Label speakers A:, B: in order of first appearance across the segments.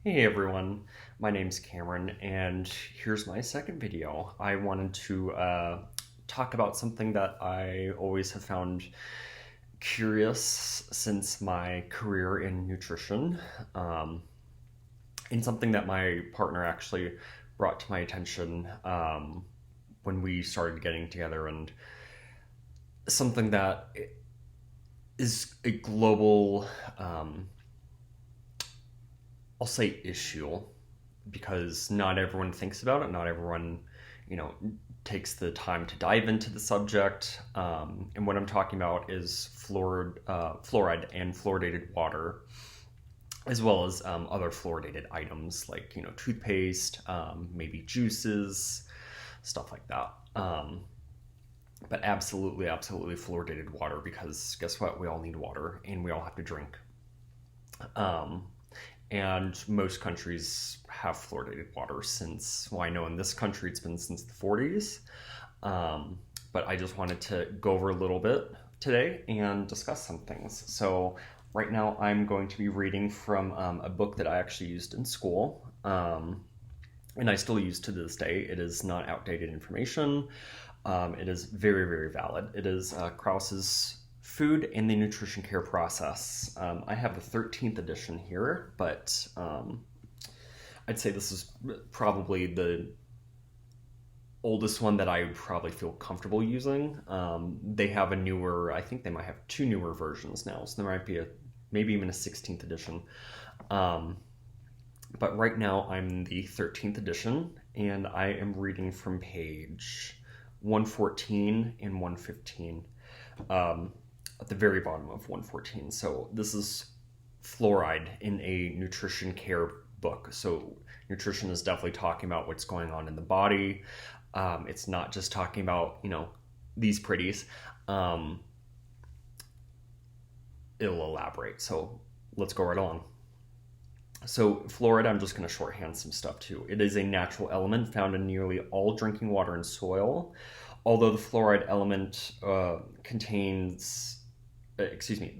A: Hey everyone, my name's Cameron, and here's my second video. I wanted to talk about something that I always have found curious since my career in nutrition, um, and something that my partner actually brought to my attention when we started getting together, and something that is a global, I'll say, issue because not everyone thinks about it. Not everyone, you know, takes the time to dive into the subject. And what I'm talking about is fluoride and fluoridated water, as well as other fluoridated items like toothpaste, maybe juices, stuff like that. But absolutely fluoridated water because guess what? We all need water and we all have to drink. Um, and most countries have fluoridated water since, well, I know in this country it's been since the 40s. But I just wanted to go over a little bit today and discuss some things. So, right now I'm going to be reading from a book that I actually used in school. And I still use to this day. It is not outdated information. It is very valid. It is Krauss's Food and the Nutrition Care Process. I have the 13th edition here, but I'd say this is probably the oldest one that I would probably feel comfortable using. They have a newer, I think they might have two newer versions now, so there might be maybe even a 16th edition. But right now I'm the 13th edition, and I am reading from page 114 and 115. At the very bottom of 114. So this is fluoride in a nutrition care book. So nutrition is definitely talking about what's going on in the body. It's not just talking about, these pretties. It'll elaborate. So let's go right along. So fluoride, I'm just going to shorthand some stuff too. It is a natural element found in nearly all drinking water and soil. Although the fluoride element the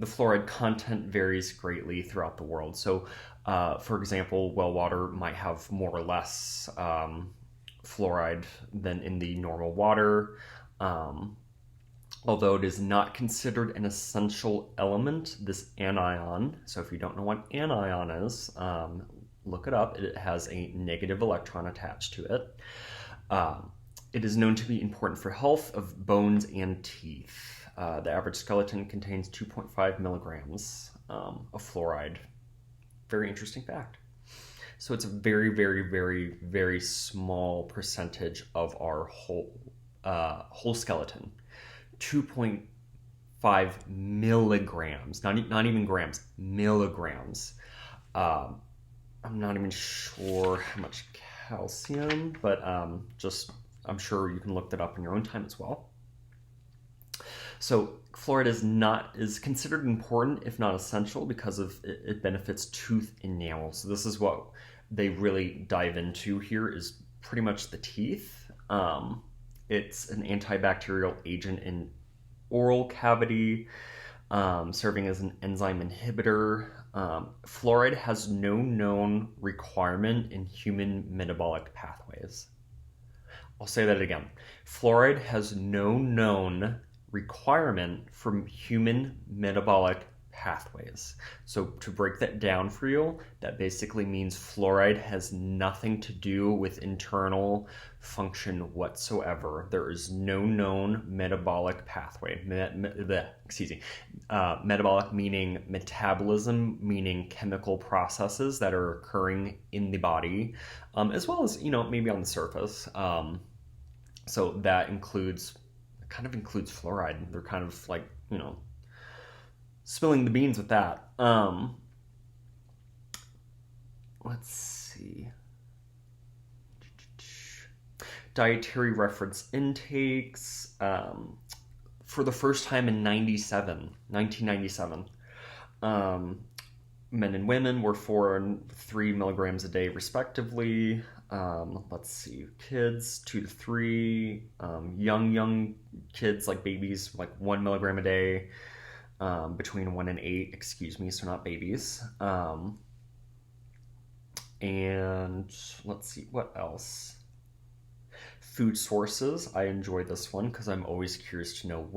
A: fluoride content varies greatly throughout the world. So, for example, well water might have more or less fluoride than in the normal water. Although it is not considered an essential element, this anion, so if you don't know what anion is, look it up. It has a negative electron attached to it. It is known to be important for health of bones and teeth. The average skeleton contains 2.5 milligrams of fluoride. Very interesting fact. So it's a very small percentage of our whole skeleton. 2.5 milligrams, not even grams, milligrams. I'm not even sure how much calcium, but I'm sure you can look that up in your own time as well. So fluoride is considered important, if not essential, because of it benefits tooth enamel. So this is what they really dive into here is pretty much the teeth. It's an antibacterial agent in oral cavity, serving as an enzyme inhibitor. Fluoride has no known requirement in human metabolic pathways. I'll say that again. Fluoride has no known requirement from human metabolic pathways. So to break that down for you, that basically means fluoride has nothing to do with internal function whatsoever. There is no known metabolic pathway. Metabolic meaning metabolism, meaning chemical processes that are occurring in the body, as well as, maybe on the surface. So that includes fluoride. They're kind of like, spilling the beans with that. Let's see. Dietary reference intakes. For the first time in 1997, men and women were 4 and 3 milligrams a day respectively. Let's see, kids 2 to 3, young kids like babies like 1 milligram a day, between 1 and 8, so not babies. And let's see, what else? Food sources. I enjoy this one because I'm always curious to know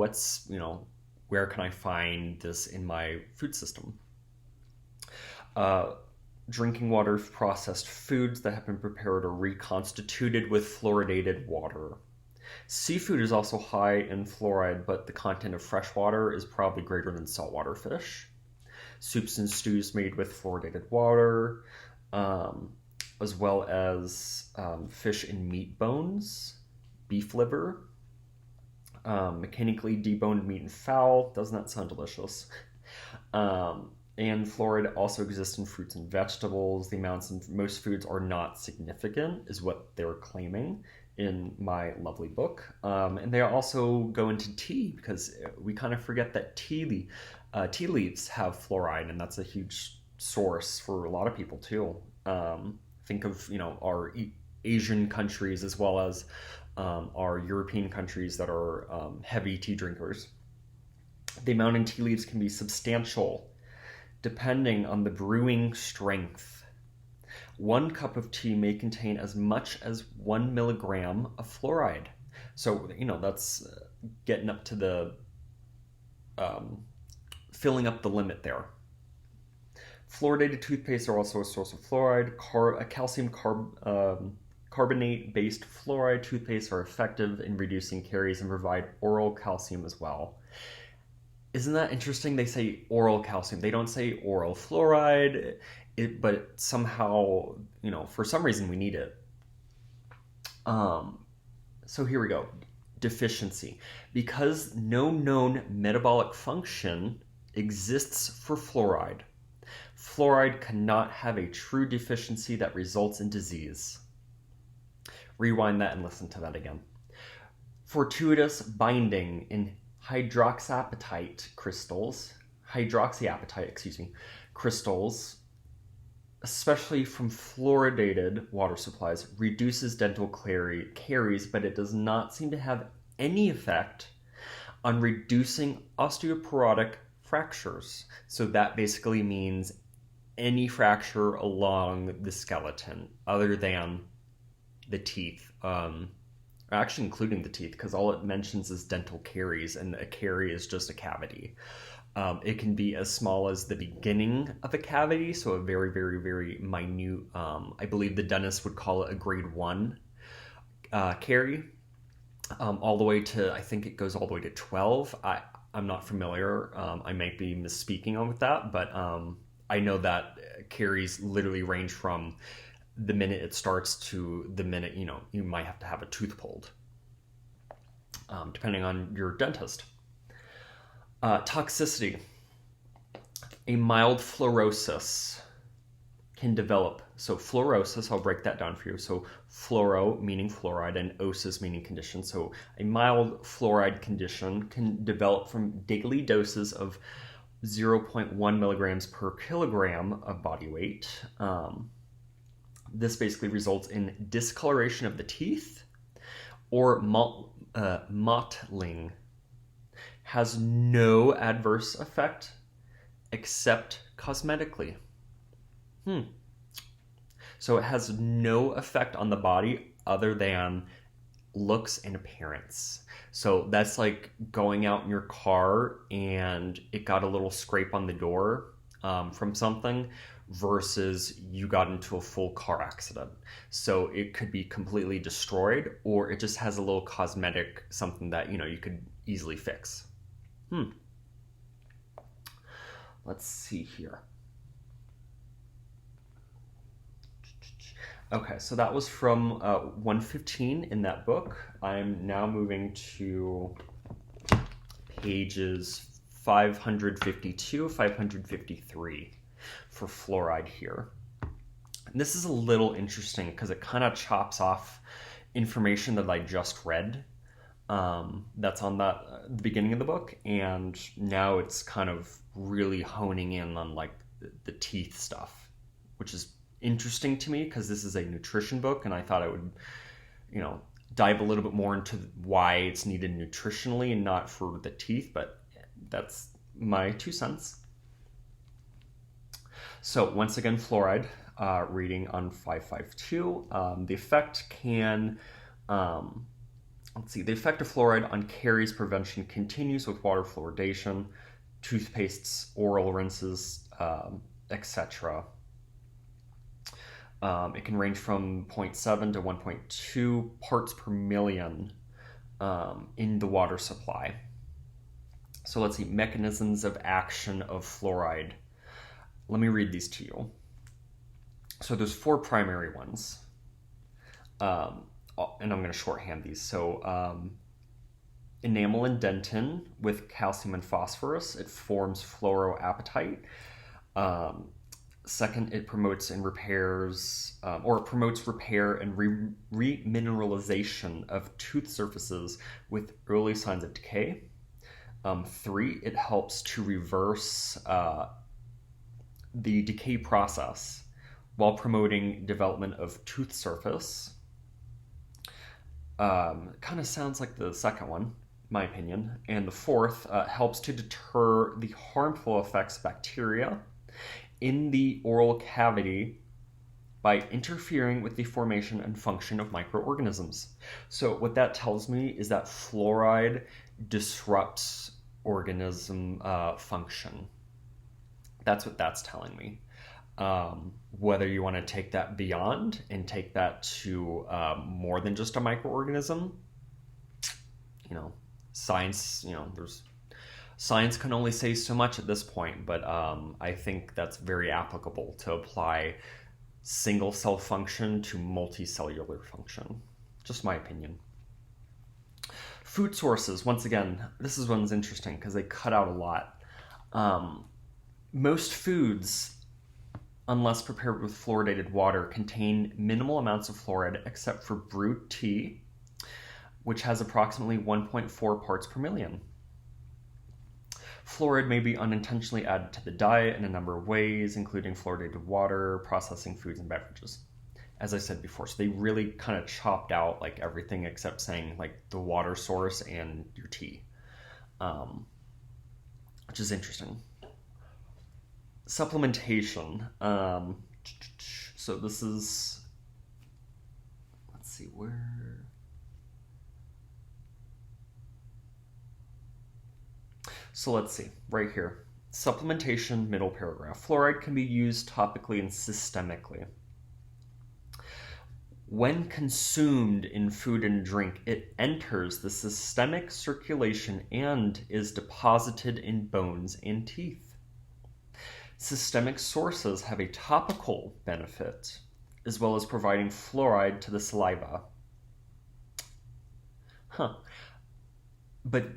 A: where can I find this in my food system? Drinking water, processed foods that have been prepared or reconstituted with fluoridated water. Seafood is also high in fluoride, but the content of fresh water is probably greater than saltwater fish. Soups and stews made with fluoridated water, as well as fish and meat bones, beef liver, mechanically deboned meat and fowl. Doesn't that sound delicious? And fluoride also exists in fruits and vegetables. The amounts in most foods are not significant, is what they're claiming in my lovely book. And they also go into tea, because we kind of forget that tea leaves have fluoride, and that's a huge source for a lot of people too. Think of our Asian countries as well as our European countries that are heavy tea drinkers. The amount in tea leaves can be substantial depending on the brewing strength. 1 cup of tea may contain as much as 1 milligram of fluoride. So, that's getting up to the filling up the limit there. Fluoridated toothpaste are also a source of fluoride. Calcium carbonate-based fluoride toothpaste are effective in reducing caries and provide oral calcium as well. Isn't that interesting? They say oral calcium. They don't say oral fluoride, but somehow, for some reason we need it. So here we go. Deficiency. Because no known metabolic function exists for fluoride, fluoride cannot have a true deficiency that results in disease. Rewind that and listen to that again. Fortuitous binding in hydroxyapatite crystals, especially from fluoridated water supplies, reduces dental caries, but it does not seem to have any effect on reducing osteoporotic fractures. So that basically means any fracture along the skeleton other than the teeth. Actually including the teeth, because all it mentions is dental caries, and a carie is just a cavity. It can be as small as the beginning of a cavity, so a very, very, very minute, I believe the dentist would call it a grade 1 carie, all the way to, I think it goes all the way to 12. I'm not familiar. I might be misspeaking on with that, but I know that caries literally range from the minute it starts to the minute, you might have to have a tooth pulled, depending on your dentist. Toxicity. A mild fluorosis can develop. So fluorosis, I'll break that down for you. So fluoro meaning fluoride and osis meaning condition. So a mild fluoride condition can develop from daily doses of 0.1 milligrams per kilogram of body weight. This basically results in discoloration of the teeth or mottling. Has no adverse effect except cosmetically. So it has no effect on the body other than looks and appearance. So that's like going out in your car and it got a little scrape on the door from something, versus you got into a full car accident. So it could be completely destroyed, or it just has a little cosmetic something that you could easily fix. Let's see here. Okay, so that was from 115 in that book. I'm now moving to pages 552, 553 for fluoride here. And this is a little interesting because it kind of chops off information that I just read. That's on the beginning of the book, and now it's kind of really honing in on like the teeth stuff, which is interesting to me because this is a nutrition book, and I thought I would, dive a little bit more into why it's needed nutritionally and not for the teeth, but that's my 2 cents. So once again, fluoride. reading on 552. The effect can, the effect of fluoride on caries prevention continues with water fluoridation, toothpastes, oral rinses, etc. It can range from 0.7 to 1.2 parts per million in the water supply. So let's see, mechanisms of action of fluoride. Let me read these to you. So there's 4 primary ones. And I'm going to shorthand these. So enamel and dentin with calcium and phosphorus. It forms fluoroapatite. Second, it promotes and repairs, or it promotes repair and remineralization of tooth surfaces with early signs of decay. 3, it helps to reverse the decay process while promoting development of tooth surface. Kind of sounds like the second one, in my opinion. And the 4th, helps to deter the harmful effects of bacteria in the oral cavity by interfering with the formation and function of microorganisms. So what that tells me is that fluoride disrupts organism function. That's what that's telling me. Whether you want to take that beyond and take that to more than just a microorganism, science, science can only say so much at this point, but I think that's very applicable to apply single cell function to multicellular function. Just my opinion. Food sources, once again, this one's interesting because they cut out a lot. Most foods, unless prepared with fluoridated water, contain minimal amounts of fluoride except for brewed tea, which has approximately 1.4 parts per million. Fluoride may be unintentionally added to the diet in a number of ways, including fluoridated water, processing foods, and beverages. As I said before, so they really kind of chopped out like everything except saying like the water source and your tea, which is interesting. Supplementation. So this is, let's see where. So let's see, right here. Supplementation, middle paragraph. Fluoride can be used topically and systemically. When consumed in food and drink, it enters the systemic circulation and is deposited in bones and teeth. Systemic sources have a topical benefit, as well as providing fluoride to the saliva. But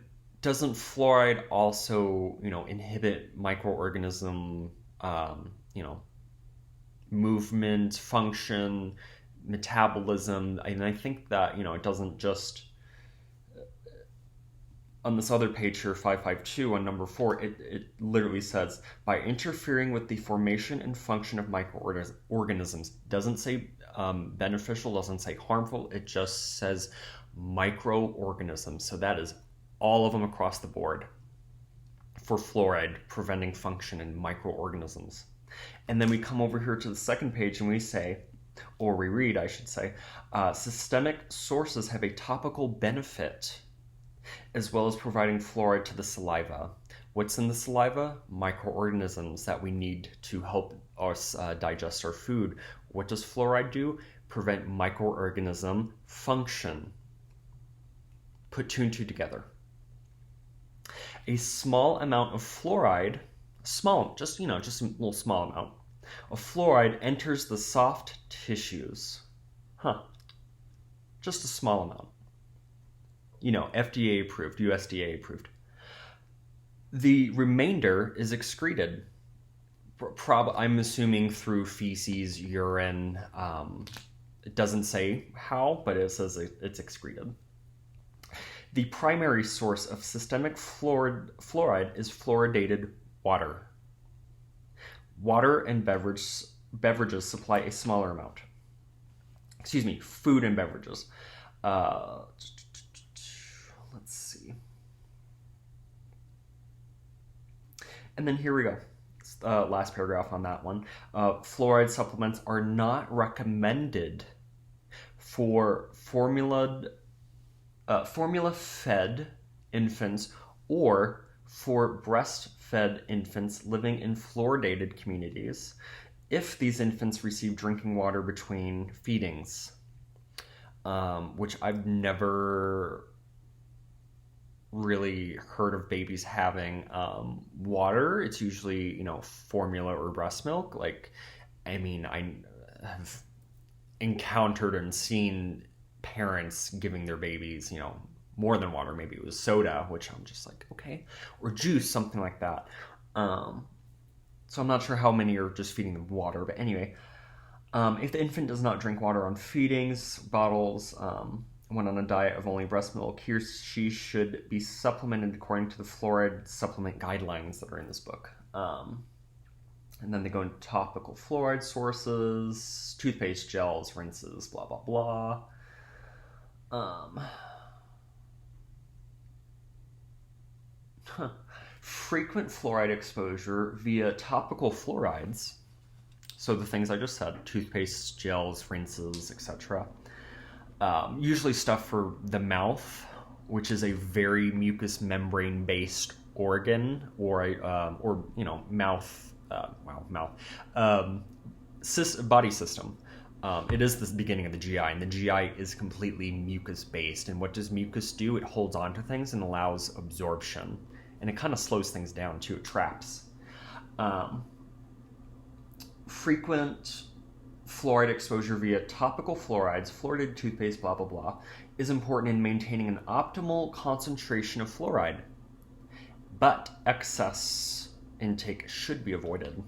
A: doesn't fluoride also, inhibit microorganism, movement, function, metabolism? And I think that, it doesn't just, on this other page here, 552, on number 4, it literally says, by interfering with the formation and function of microorganisms. Doesn't say beneficial, doesn't say harmful, it just says microorganisms. So that is all of them across the board for fluoride preventing function in microorganisms. And then we come over here to the second page and we say, or we read, I should say, systemic sources have a topical benefit as well as providing fluoride to the saliva. What's in the saliva? Microorganisms that we need to help us digest our food. What does fluoride do? Prevent microorganism function. Put 2 and 2 together. A small amount of fluoride, just a little small amount of fluoride enters the soft tissues. Just a small amount. FDA approved, USDA approved. The remainder is excreted. I'm assuming through feces, urine. It doesn't say how, but it says it's excreted. The primary source of systemic fluoride is fluoridated water. Water and beverages supply a smaller amount. Food and beverages. Let's see. And then here we go. It's last paragraph on that one. Fluoride supplements are not recommended for formula-fed infants or for breastfed infants living in fluoridated communities if these infants receive drinking water between feedings, which I've never really heard of babies having water. It's usually, formula or breast milk. I have encountered and seen parents giving their babies, more than water. Maybe it was soda, which I'm just like, okay, or juice, something like that. So I'm not sure how many are just feeding them water, but anyway, if the infant does not drink water on feedings, bottles, when on a diet of only breast milk, he or she should be supplemented according to the fluoride supplement guidelines that are in this book. And then they go into topical fluoride sources, toothpaste, gels, rinses, blah, blah, blah. Frequent fluoride exposure via topical fluorides, so the things I just said, toothpaste, gels, rinses, etc. Usually stuff for the mouth, which is a very mucous membrane based organ, or mouth body system. It is the beginning of the GI, and the GI is completely mucus based. And what does mucus do? It holds on to things and allows absorption, and it kind of slows things down too. It traps. Frequent fluoride exposure via topical fluorides, fluoridated toothpaste, blah, blah, blah, is important in maintaining an optimal concentration of fluoride. But excess intake should be avoided.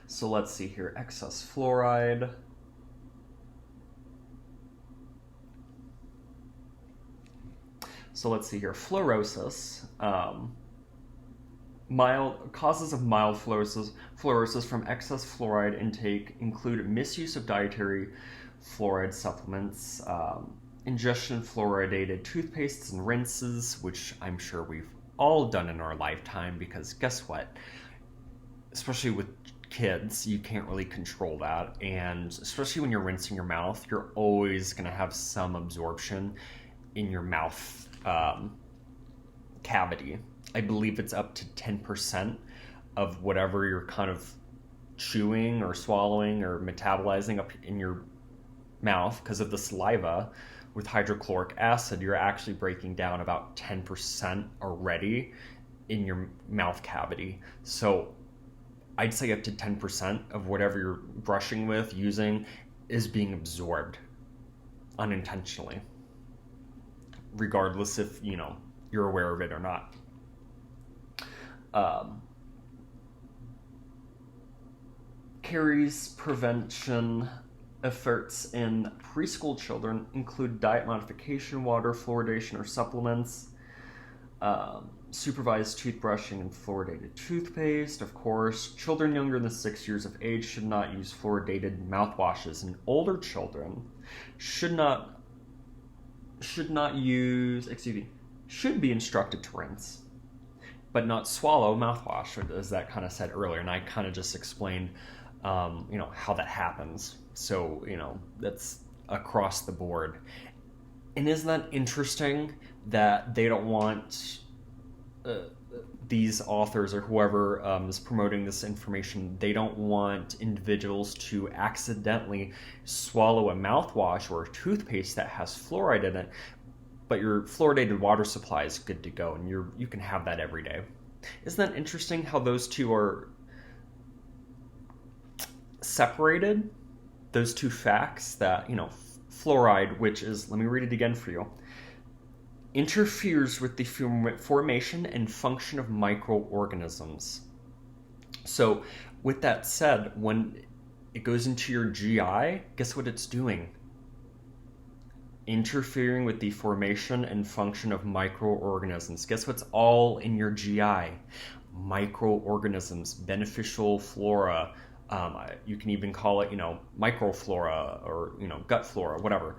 A: So let's see here. Excess fluoride. So let's see here. Fluorosis. Mild causes of mild fluorosis from excess fluoride intake include misuse of dietary fluoride supplements, ingestion of fluoridated toothpastes and rinses, which I'm sure we've all done in our lifetime, because guess what? Especially with kids, you can't really control that, and especially when you're rinsing your mouth, you're always going to have some absorption in your mouth cavity. I believe it's up to 10% of whatever you're kind of chewing or swallowing or metabolizing up in your mouth. Because of the saliva with hydrochloric acid, you're actually breaking down about 10% already in your mouth cavity. So I'd say up to 10% of whatever you're brushing with, using, is being absorbed unintentionally, regardless if, you're aware of it or not. Caries prevention efforts in preschool children include diet modification, water fluoridation or supplements, supervised toothbrushing and fluoridated toothpaste. Of course, children younger than 6 years of age should not use fluoridated mouthwashes, and older children should be instructed to rinse, but not swallow mouthwash, as that kind of said earlier. And I kind of just explained, how that happens. So, that's across the board. And isn't that interesting that they don't want these authors or whoever is promoting this information, they don't want individuals to accidentally swallow a mouthwash or a toothpaste that has fluoride in it, but your fluoridated water supply is good to go, and you can have that every day. Isn't that interesting how those two are separated? Those two facts that, fluoride, which is, let me read it again for you, interferes with the formation and function of microorganisms. So with that said, when it goes into your GI, guess what it's doing? Interfering with the formation and function of microorganisms. Guess what's all in your GI? Microorganisms, beneficial flora. You can even call it, microflora or, gut flora, whatever.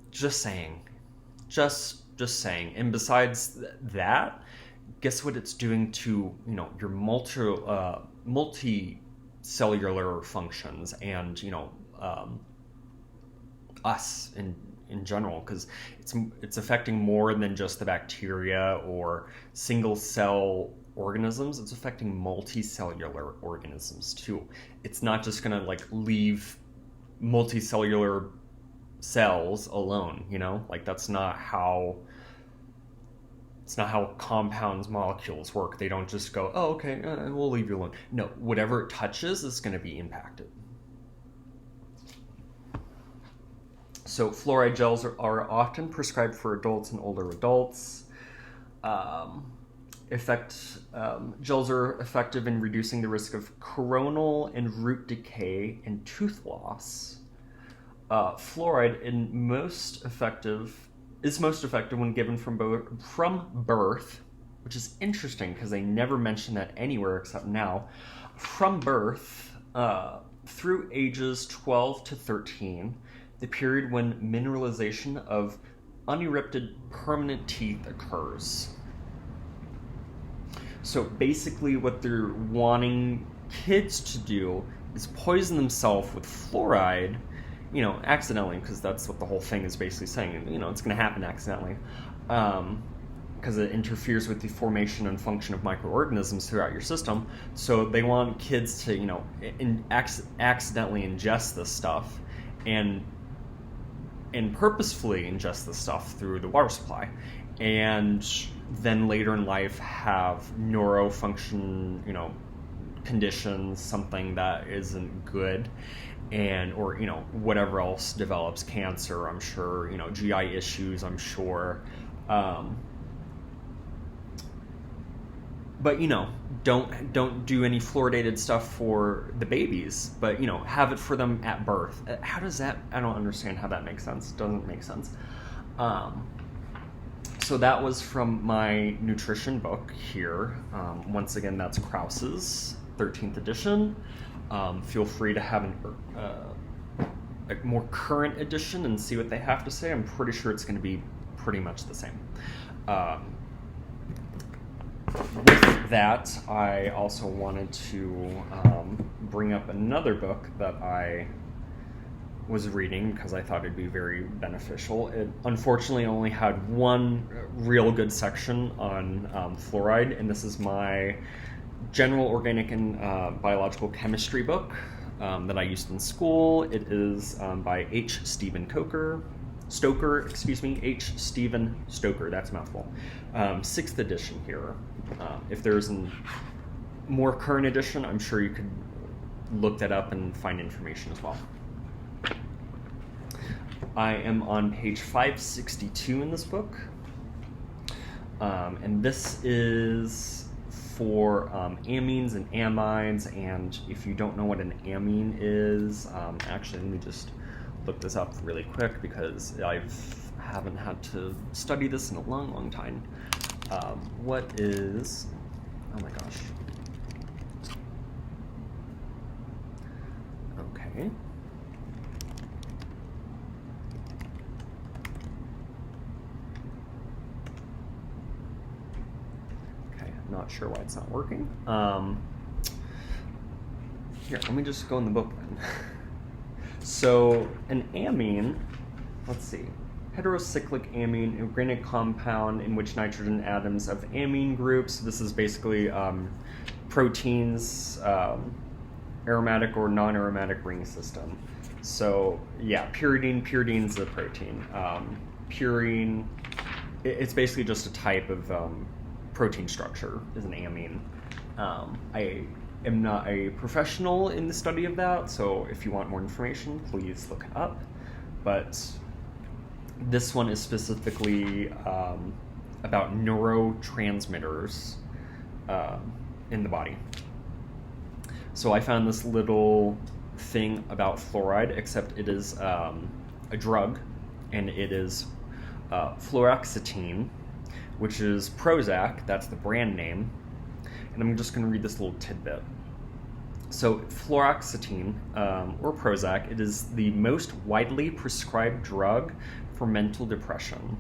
A: Just saying. Just Just saying. And besides that, guess what it's doing to, you know, your multicellular functions and, you know, us in general, because it's affecting more than just the bacteria or single cell organisms. It's affecting multicellular organisms too. It's not just gonna like leave multicellular cells alone, you know, like that's not how compounds, molecules work. They don't just go, oh, okay, we'll leave you alone. No, whatever it touches is going to be impacted. So fluoride gels are often prescribed for adults and older adults. Gels are effective in reducing the risk of coronal and root decay and tooth loss. Fluoride is most effective when given from birth, which is interesting because they never mention that anywhere except now. From birth through ages 12 to 13, the period when mineralization of unerupted permanent teeth occurs. So basically what they're wanting kids to do is poison themselves with fluoride, you know, accidentally, because that's what the whole thing is basically saying. You know, it's going to happen accidentally because it interferes with the formation and function of microorganisms throughout your system. So they want kids to, you know, accidentally ingest this stuff and purposefully ingest this stuff through the water supply, and then later in life have neurofunction, you know, conditions, something that isn't good, and or, you know, whatever else develops, cancer, I'm sure, you know, GI issues, I'm sure. But, you know, don't do any fluoridated stuff for the babies, but, you know, have it for them at birth. How does that, I don't understand how that makes sense. It doesn't make sense. So that was from my nutrition book here. Once again, that's Krause's 13th edition. Feel free to have a more current edition and see what they have to say. I'm pretty sure it's going to be pretty much the same. With that, I also wanted to bring up another book that I was reading because I thought it'd be very beneficial. It unfortunately only had one real good section on fluoride, and this is my general organic and biological chemistry book that I used in school. It is by H. Stephen Stoker, H. Stephen Stoker, that's a mouthful. 6th edition here. If there's a more current edition, I'm sure you could look that up and find information as well. I am on page 562 in this book, and this is for amines and amides. And if you don't know what an amine is, actually let me just look this up really quick because I haven't had to study this in a long time. What is, oh my gosh. Okay. Not sure why it's not working. Here, let me just go in the book then. So, an amine, let's see. Heterocyclic amine, organic compound in which nitrogen atoms of amine groups. This is basically proteins, aromatic or non-aromatic ring system. So, yeah, pyridine's a protein. Purine, it's basically just a type of protein structure is an amine. I am not a professional in the study of that, so if you want more information, please look it up. But this one is specifically about neurotransmitters in the body. So I found this little thing about fluoride, except it is a drug, and it is fluoxetine, which is Prozac, that's the brand name. And I'm just going to read this little tidbit. So fluoxetine, or Prozac, it is the most widely prescribed drug for mental depression.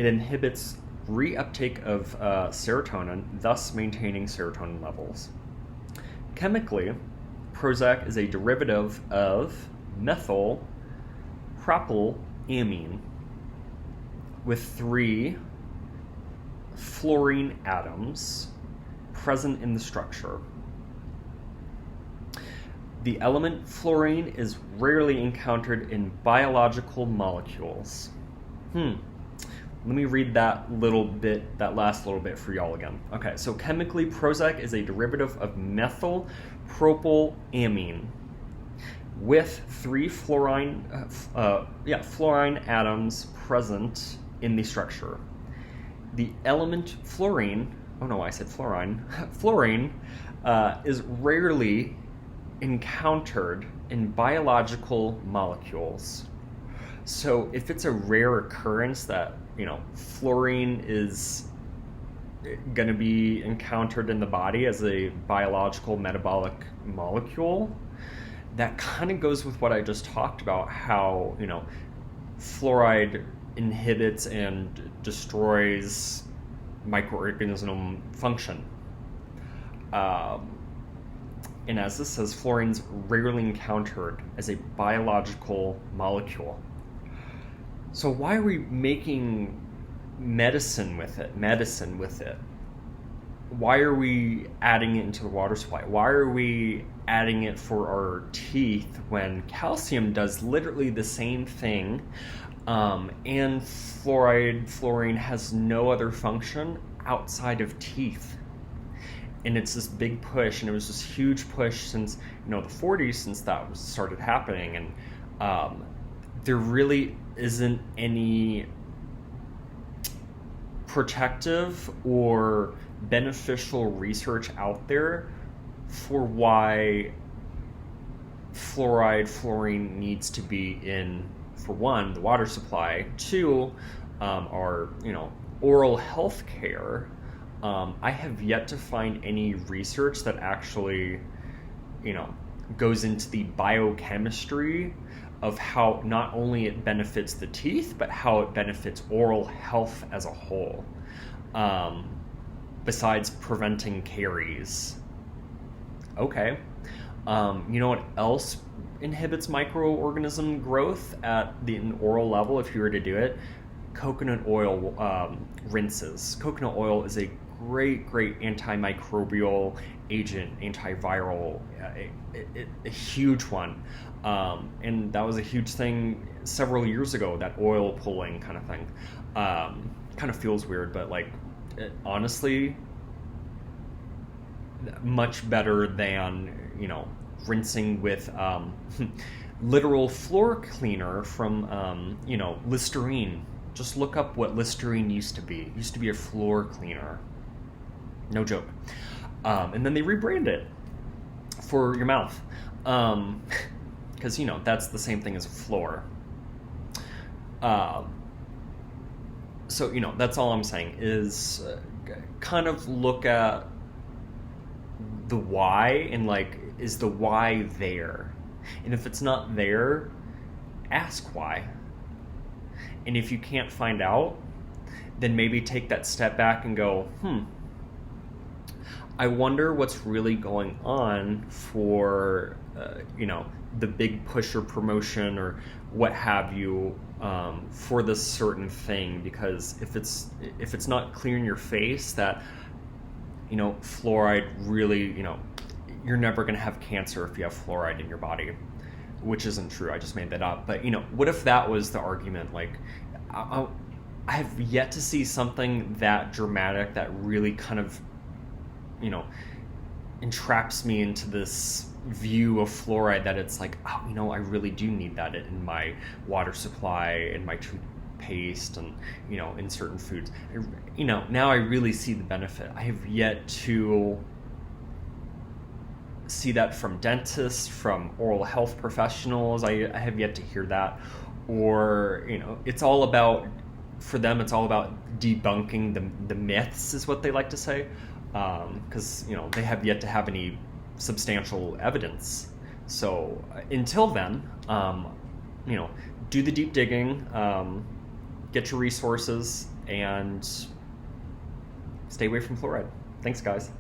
A: It inhibits reuptake of serotonin, thus maintaining serotonin levels. Chemically, Prozac is a derivative of methyl propylamine with 3 fluorine atoms present in the structure. The element fluorine is rarely encountered in biological molecules. Let me read that last little bit for y'all again. Okay, so chemically, Prozac is a derivative of methyl propylamine with 3 fluorine atoms present in the structure. The element fluorine, fluorine is rarely encountered in biological molecules. So if it's a rare occurrence that, fluorine is going to be encountered in the body as a biological metabolic molecule, that kind of goes with what I just talked about, how, fluoride inhibits and destroys microorganism function. And as this says, fluorine's rarely encountered as a biological molecule. So why are we making medicine with it? Why are we adding it into the water supply? Why are we adding it for our teeth when calcium does literally the same thing? And fluorine has no other function outside of teeth. And it's this big push, and it was this huge push since the 40s, since that started happening. And there really isn't any protective or beneficial research out there for why fluorine needs to be in, for one, the water supply, 2, our oral health care. I have yet to find any research that actually goes into the biochemistry of how not only it benefits the teeth, but how it benefits oral health as a whole, besides preventing caries. Okay. You know what else inhibits microorganism growth at the oral level if you were to do it? Coconut oil rinses. Coconut oil is a great antimicrobial agent, antiviral, a huge one. And that was a huge thing several years ago, that oil pulling kind of thing. Kind of feels weird, but honestly, much better than, rinsing with literal floor cleaner from, Listerine. Just look up what Listerine used to be. It used to be a floor cleaner. No joke. And then they rebranded it for your mouth. Because, that's the same thing as a floor. So, that's all I'm saying is kind of look at the why and is the why there? And if it's not there, ask why. And if you can't find out, then maybe take that step back and go, I wonder what's really going on for, the big push or promotion or what have you, for this certain thing. Because if it's not clear in your face that, fluoride really, you're never going to have cancer if you have fluoride in your body, which isn't true. I just made that up. But, what if that was the argument? I have yet to see something that dramatic that really kind of, entraps me into this view of fluoride that it's I really do need that in my water supply, in my toothpaste, and, in certain foods. Now I really see the benefit. I have yet to see that from dentists, from oral health professionals. I have yet to hear that. Or, it's all about, for them, it's all about debunking the myths, is what they like to say. Because, they have yet to have any substantial evidence. So until then, do the deep digging, get your resources, and stay away from fluoride. Thanks, guys.